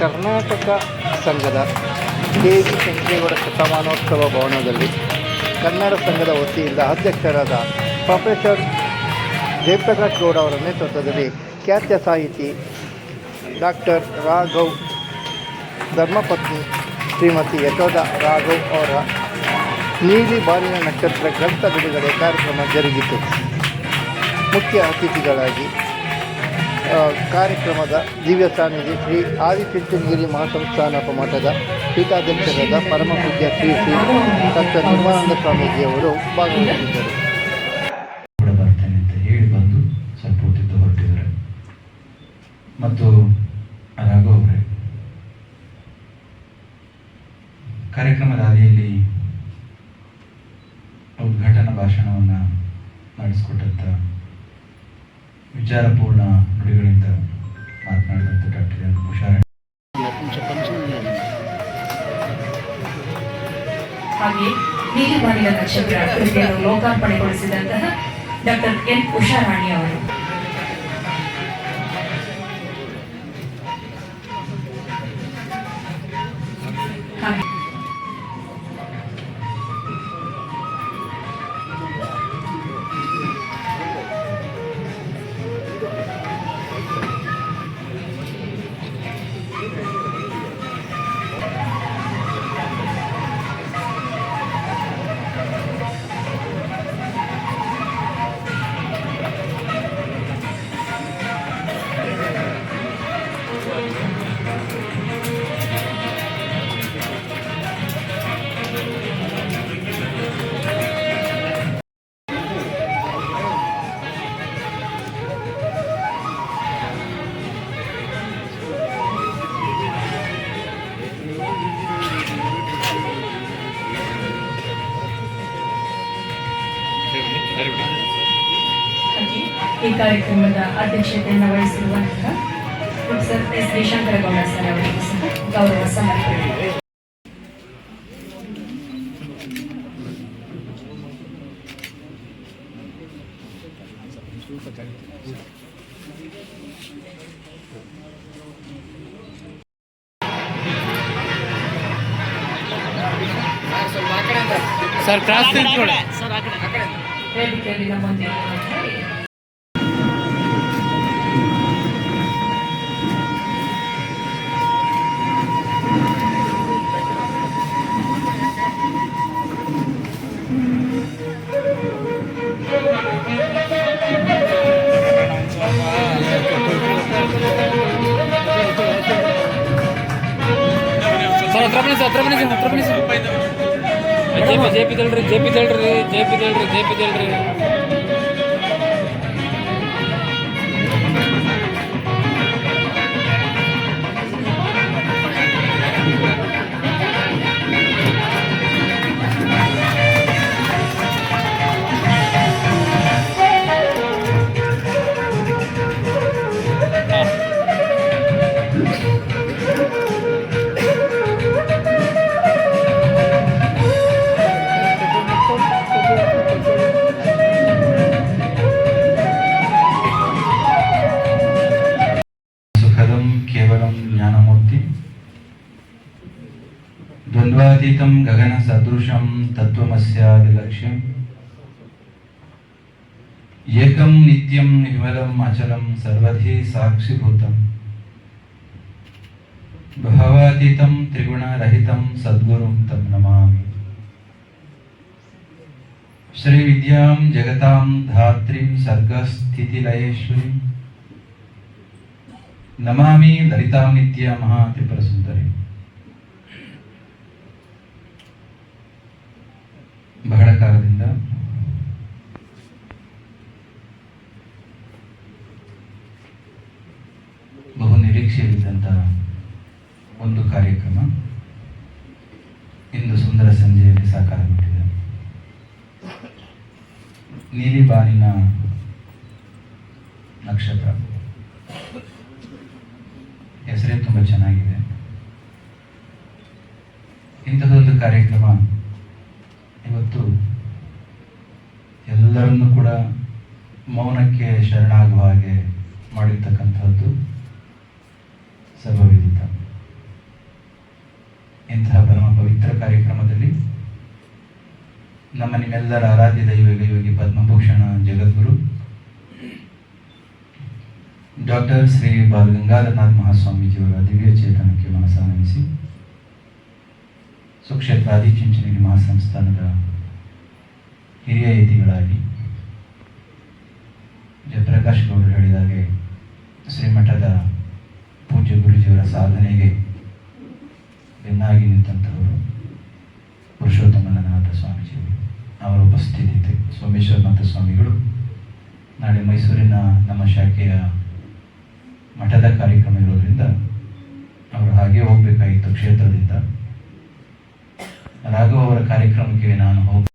ಕರ್ನಾಟಕ ಸಂಘದ ಕೆ.ವಿ. ಕೆಂಪೇಗೌಡ ಶತಮಾನೋತ್ಸವ ಭವನದಲ್ಲಿ ಕನ್ನಡ ಸಂಘದ ವತಿಯಿಂದ ಅಧ್ಯಕ್ಷರಾದ ಪ್ರೊಫೆಸರ್ ಜಯಪ್ರಕಾಶ್ ಗೌಡ ಅವರ ನೇತೃತ್ವದಲ್ಲಿ ಖ್ಯಾತ ಸಾಹಿತಿ ಡಾಕ್ಟರ್ ರಾಘವ್ ಧರ್ಮಪತ್ನಿ ಶ್ರೀಮತಿ ಯಶೋಧ ರಾಘವ್ ಅವರ ನೀಲಿ ಬಾನಿನ ನಕ್ಷತ್ರ ಗ್ರಂಥ ಬಿಡುಗಡೆ ಕಾರ್ಯಕ್ರಮ ಜರುಗಿತು. ಮುಖ್ಯ ಅತಿಥಿಗಳಾಗಿ ಕಾರ್ಯಕ್ರಮದ ದಿವ್ಯ ಸಾನ್ನಿಧ್ಯ ಶ್ರೀ ಆದಿಚುಂಚನಗಿರಿ ಮಹಾಸಂಸ್ಥಾನ ಮಠದ ಪೀಠಾಧ್ಯಕ್ಷರಾದ ಪರಮ ಪೂಜ್ಯ ಶ್ರೀ ಶ್ರೀ ಡಾಕ್ಟರ್ ನಿರ್ಮಲಾನಂದ ಸ್ವಾಮೀಜಿಯವರು ಭಾಗವಹಿಸಿದ್ದರು. ಬರ್ತೇನೆ ಅಂತ ಹೇಳಿ ಬಂದು ಸ್ವಲ್ಪ ಹೊತ್ತಿದ್ದು ಹೊರಟಿದ್ದಾರೆ. ಮತ್ತು ರಾಘವ್ ಅವರೇ, ಕಾರ್ಯಕ್ರಮದ ಹಾದಿಯಲ್ಲಿ ಉದ್ಘಾಟನಾ ಭಾಷಣವನ್ನು ನಡೆಸಿಕೊಟ್ಟಂಥ ವಿಚಾರಪೂರ್ಣ ನುಡಿಗಳಿಂದ ಮಾತನಾಡಿದಂಥ ಡಾಕ್ಟರ್ ಎನ್ ಉಷಾರಾಣಿ ಹಾಗೆ ನೀಲಿ ಬಾನಿನ ನಕ್ಷತ್ರ ಕೃತಿಯನ್ನು ಲೋಕಾರ್ಪಣೆಗೊಳಿಸಿದಂತಹ ಡಾಕ್ಟರ್ ಎನ್ ಉಷಾರಾಣಿ ಅವರು. ಈ ಕಾರ್ಯಕ್ರಮದ ಅಧ್ಯಕ್ಷತೆಯನ್ನು ವಹಿಸಿರುವಂತಹ professor S D Shankargouda sir ಅವರಿಗೆ ಸಹ ಗೌರವ ಸಮರ್ಪಣೆ. ಸರ್ ಕ್ರಾಸ್ ವೇದಿಕೆಯಲ್ಲಿನ ಮುಂದೆ ಜೆಪಿ द्वंद्वातीतं गगन सदृशं तत्त्वमस्यादि लक्ष्यम् एकं नित्यं निर्मलम् अचलं सर्वधी साक्षिभूतं भावातीतं त्रिगुणरहितं सद्गुरुं तं नमामि. श्री विद्यां जगतां धात्रीं सर्गस्थितिलयेश्वरीं नमामि. ललितां नित्या महात्रिपुरसुन्दरी. ಬಹಳ ಕಾಲದಿಂದ ಬಹು ನಿರೀಕ್ಷೆಯಲ್ಲಿದ್ದಂಥ ಒಂದು ಕಾರ್ಯಕ್ರಮ ಇಂದು ಸುಂದರ ಸಂಜೆಯಲ್ಲಿ ಸಾಕಾರಗೊಂಡಿದೆ. ನೀಲಿ ಬಾನಿನ ನಕ್ಷತ್ರ ಹೆಸರೇ ತುಂಬ ಚೆನ್ನಾಗಿದೆ. ಇಂಥದ್ದೊಂದು ಕಾರ್ಯಕ್ರಮ ಇವತ್ತು ಎಲ್ಲರನ್ನೂ ಕೂಡ ಮೌನಕ್ಕೆ ಶರಣಾಗುವ ಹಾಗೆ ಮಾಡಿರ್ತಕ್ಕಂಥದ್ದು ಸರ್ವವಿದಿತ. ನಮ್ಮ ನಿಮ್ಮೆಲ್ಲರ ಆರಾಧ್ಯ ದೈವ ಯೋಗಿ ಪದ್ಮಭೂಷಣ ಜಗದ್ಗುರು ಡಾಕ್ಟರ್ ಶ್ರೀ ಬಾಲಗಂಗಾಧರನಾಥ್ ಮಹಾಸ್ವಾಮೀಜಿಯವರ ದಿವ್ಯ ಚೇತನಕ್ಕೆ ಮನಸ್ಸಾನಮಿಸಿ ಸುಕ್ಷೇತ್ರ ಆದಿಚುಂಚನಗಿರಿ ಮಹಾಸಂಸ್ಥಾನದ ಹಿರಿಯ ಯತಿಗಳಾಗಿ ಜಯಪ್ರಕಾಶ್ ಗೌಡರು ಹೇಳಿದಾಗೆ ಶ್ರೀಮಠದ ಪೂಜ್ಯ ಗುರುಜಿಯವರ ಸಾಧನೆಗೆ ಬೆನ್ನಾಗಿ ನಿಂತಂಥವರು ಪುರುಷೋತ್ತಮನಾಥ ಸ್ವಾಮೀಜಿಯವರು. ಅವರ ಉಪಸ್ಥಿತಿ ಸೋಮೇಶ್ವರನಾಥ ಸ್ವಾಮಿಗಳು ನಾಳೆ ಮೈಸೂರಿನ ನಮ್ಮ ಶಾಖೆಯ ಮಠದ ಕಾರ್ಯಕ್ರಮ ಇರೋದ್ರಿಂದ ಅವರು ಹಾಗೆ ಹೋಗಬೇಕಾಗಿತ್ತು ಕ್ಷೇತ್ರದಿಂದ. ರಾಘವ್ ಅವರ ಕಾರ್ಯಕ್ರಮಕ್ಕೆ ನಾನು ಹೋಗಿ